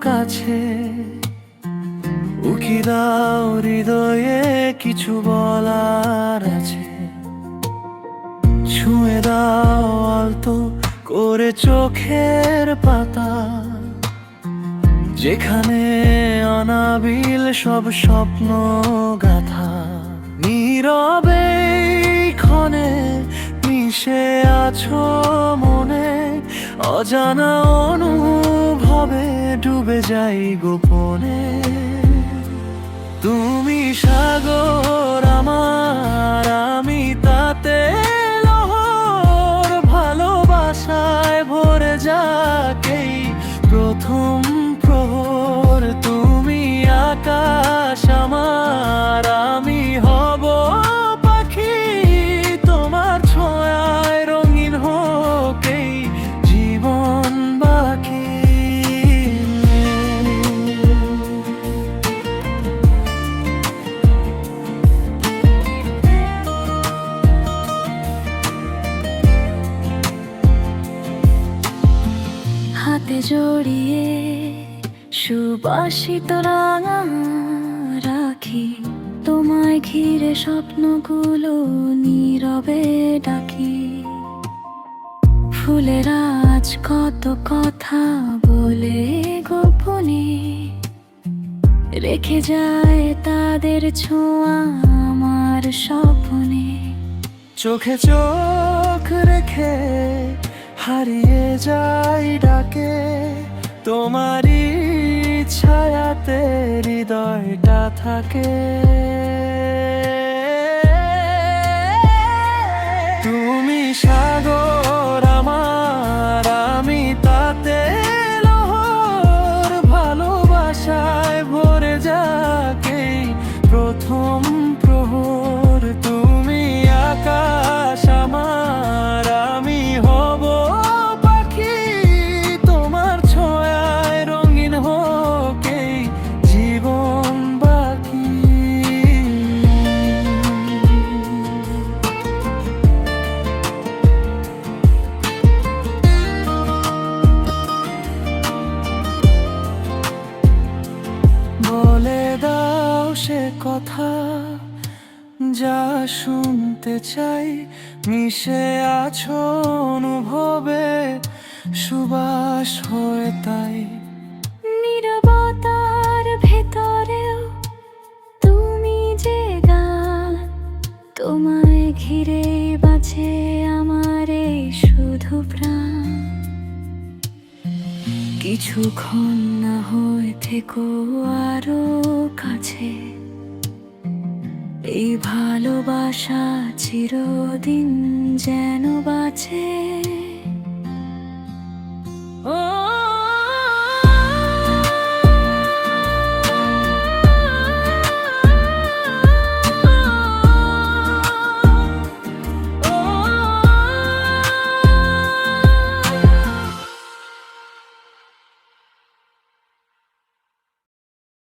কাছে, উকি দাও হৃদয়ে কিছু বলার আছে। ছুঁয়ে দাও আলতো করে চোখের পাতা, যেখানে অনাবিল সব স্বপ্ন গাথা। নীরবে ক্ষণে মিশে আছো মনে, অজানা অনুভবে ডুবে যাই গোপনে। তুমি সাগর আমার, আমি তাতে লহর, ভালোবাসায় ভরে যাকেই প্রথম প্রহর। তুমি আকাশ আমার, আমি হব পাখি, তোমার ছোঁয়ায় রঙিন হোক এই জীবন বাকি। হাতে জড়িয়ে সুবাসিত রাঙা রাখি, তোমায় ঘিরে স্বপ্নগুলো নীরবে ডাকি। ফুলের আজ কত কথা বলে গোপনে, রেখে যায় তাদের ছোঁয়া আমার স্বপ্নে। চোখে চোখ রেখে হারিয়ে যাই ডাকে, তোমারই ছায়াতে হৃদয়টা থাকে। তুমি সাগর আমার, আমি তাতে লহর, ভালোবাসায় ভরে যাকে প্রথম প্রহর। তুমি আকাশ আমার, আমি হব পাখি, তোমার ছোঁয়ায় রঙিন হোক এই জীবন বাকি। বলে দাও সে কথা যা শুনতে চাই, মিশে আছো অনুভবে সুবাস হয়ে তাই। নীরবতার ভেতরেও তুমি যে গান, তোমায় ঘিরে বাঁচে আমার এই শুধু প্রাণ। কিছুক্ষণ না হয়ে থেকো আরো কাছে, এই ভালোবাসা চিরদিন যেন বাঁচে। ও